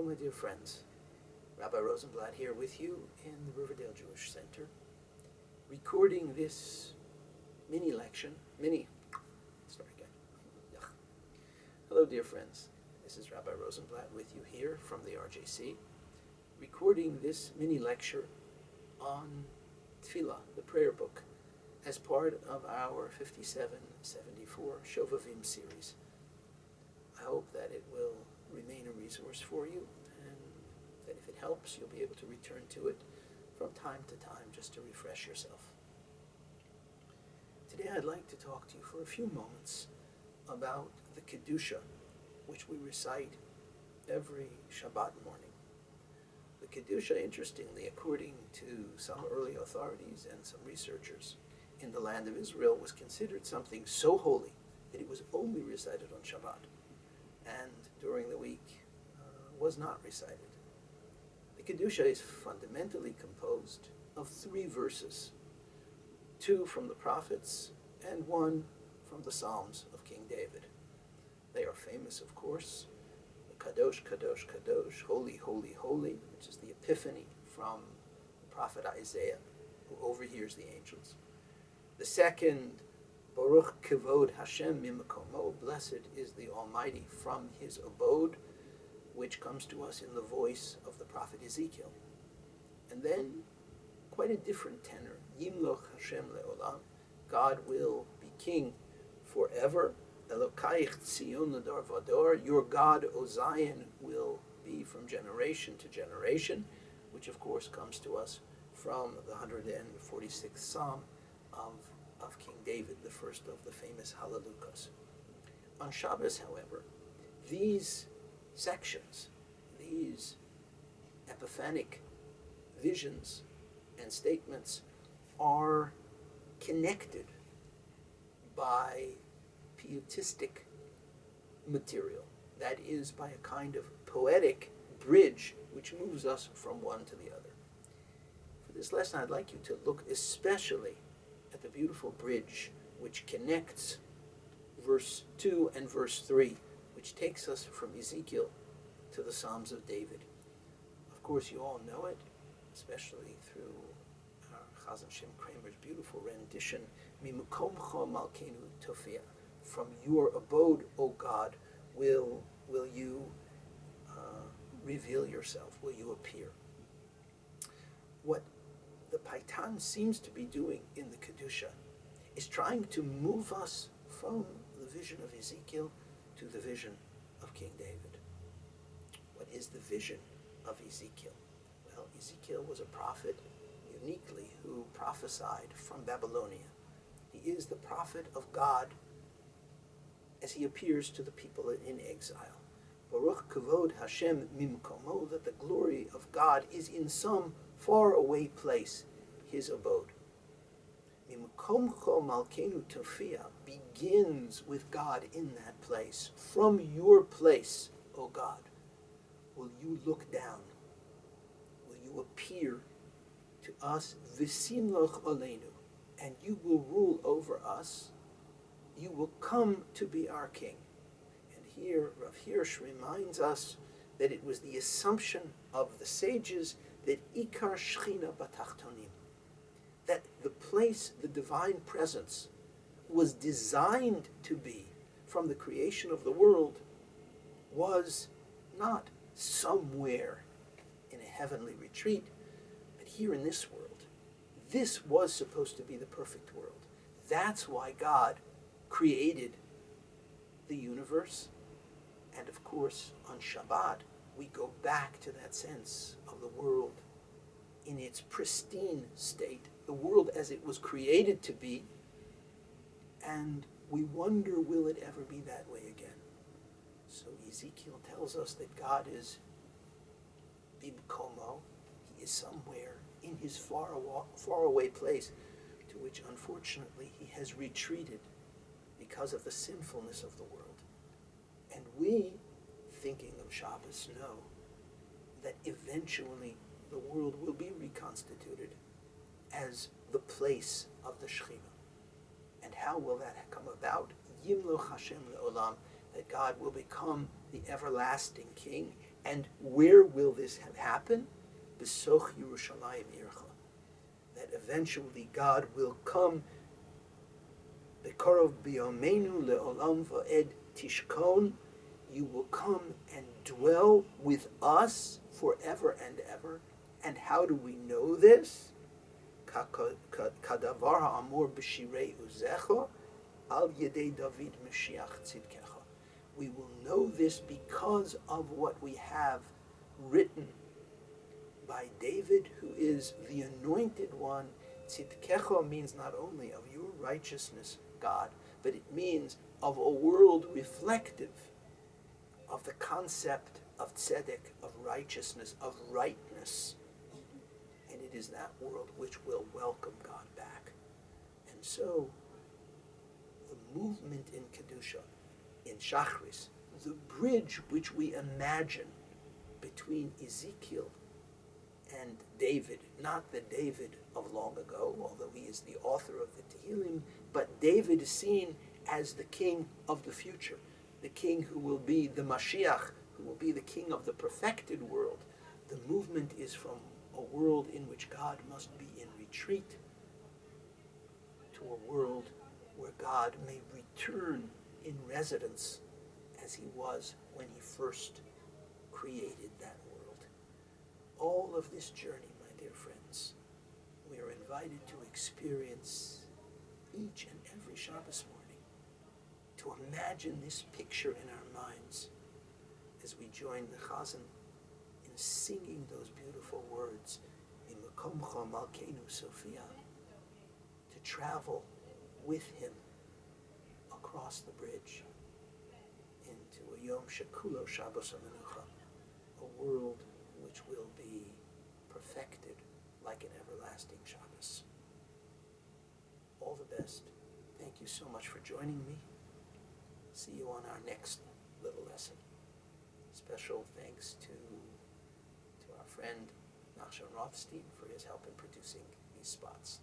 Hello, my dear friends. Rabbi Rosenblatt here with you in the Riverdale Jewish Center, recording this Hello, dear friends. This is Rabbi Rosenblatt with you here from the RJC, recording this mini lecture on Tefilah, the prayer book, as part of our 5774 Shovavim series. I hope that it will remain a resource for you, and that if it helps, you'll be able to return to it from time to time just to refresh yourself. Today I'd like to talk to you for a few moments about the Kedusha, which we recite every Shabbat morning. The Kedusha, interestingly, according to some early authorities and some researchers in the land of Israel, was considered something so holy that it was only recited on Shabbat, and during the week was not recited. The Kedusha is fundamentally composed of 3 verses, 2 from the prophets and 1 from the Psalms of King David. They are famous, of course. The Kadosh, Kadosh, Kadosh, Holy, Holy, Holy, which is the epiphany from the prophet Isaiah, who overhears the angels. The second, Baruch Kivod Hashem Mimakomo, blessed is the Almighty from his abode, which comes to us in the voice of the prophet Ezekiel. And then, quite a different tenor, Yimloch Hashem Le'olam, God will be king forever. Elokaich Tzion Lador Vador, your God, O Zion, will be from generation to generation, which of course comes to us from the 146th Psalm of King David, the first of the famous Hallelujahs. On Shabbos, however, these sections, these epiphanic visions and statements are connected by pietistic material, that is, by a kind of poetic bridge which moves us from one to the other. For this lesson, I'd like you to look especially at the beautiful bridge which connects verse 2 and verse 3, which takes us from Ezekiel to the Psalms of David. Of course, you all know it, especially through Chazan Shem Kramer's beautiful rendition, Mimukomcha Malkeinu Tofia, from your abode, O God, will you reveal yourself, will you appear. What the Paitan seems to be doing in the Kedusha is trying to move us from the vision of Ezekiel to the vision of King David. What is the vision of Ezekiel? Well, Ezekiel was a prophet, uniquely, who prophesied from Babylonia. He is the prophet of God as he appears to the people in exile. Baruch Kavod Hashem Mimkomo, that the glory of God is in some faraway place, his abode. Mimkomcho Malkeinu Tofia begins with God in that place. From your place, O God, will you look down? Will you appear to us, V'simloch Aleinu, and you will rule over us. You will come to be our king. And here Rav Hirsch reminds us that it was the assumption of the sages that Ikar Shechina Batachtonim, that the place, the divine presence, was designed to be from the creation of the world, was not somewhere in a heavenly retreat, but here in this world. This was supposed to be the perfect world. That's why God created the universe. And of course, on Shabbat, we go back to that sense of the world in its pristine state, the world as it was created to be, and we wonder, will it ever be that way again? So Ezekiel tells us that God is Bibkomo, he is somewhere in his faraway place, to which unfortunately he has retreated because of the sinfulness of the world. And we, thinking of Shabbos, know that eventually the world will be reconstituted as the place of the Shechina. And how will that come about? Yimloch Hashem le'olam, that God will become the everlasting King, And where will this happen? B'soch Yerushalayim Ircha. That eventually God will come, Bekorov biyomenu le'olam va'ed tishkon, you will come and dwell with us forever and ever. And how do we know this? Kadavar ha'amur b'shirei uzecha, al yedei David Mashiach tzidkecha. We will know this because of what we have written by David, who is the anointed one. Tzidkecha means not only of your righteousness, God, but it means of a world reflective of the concept of tzedek, of righteousness, of rightness. And it is that world which will welcome God back. And so, the movement in Kedusha, in Shacharit, the bridge which we imagine between Ezekiel and David, not the David of long ago, although he is the author of the Tehillim, but David is seen as the king of the future, the king who will be the Mashiach, who will be the king of the perfected world. The movement is from a world in which God must be in retreat to a world where God may return in residence as he was when he first created that world. All of this journey, my dear friends, we are invited to experience each and every Shabbos morning, to imagine this picture in our minds as we join the Chazan in singing those beautiful words, Imakomcha Malkeinu Sophia, to travel with him across the bridge into a Yom Shekulo Shabbos HaMenucha, a world which will be perfected like an everlasting Shabbos. All the best. Thank you so much for joining me. See you on our next little lesson. Special thanks to our friend Nachshon Rothstein for his help in producing these spots.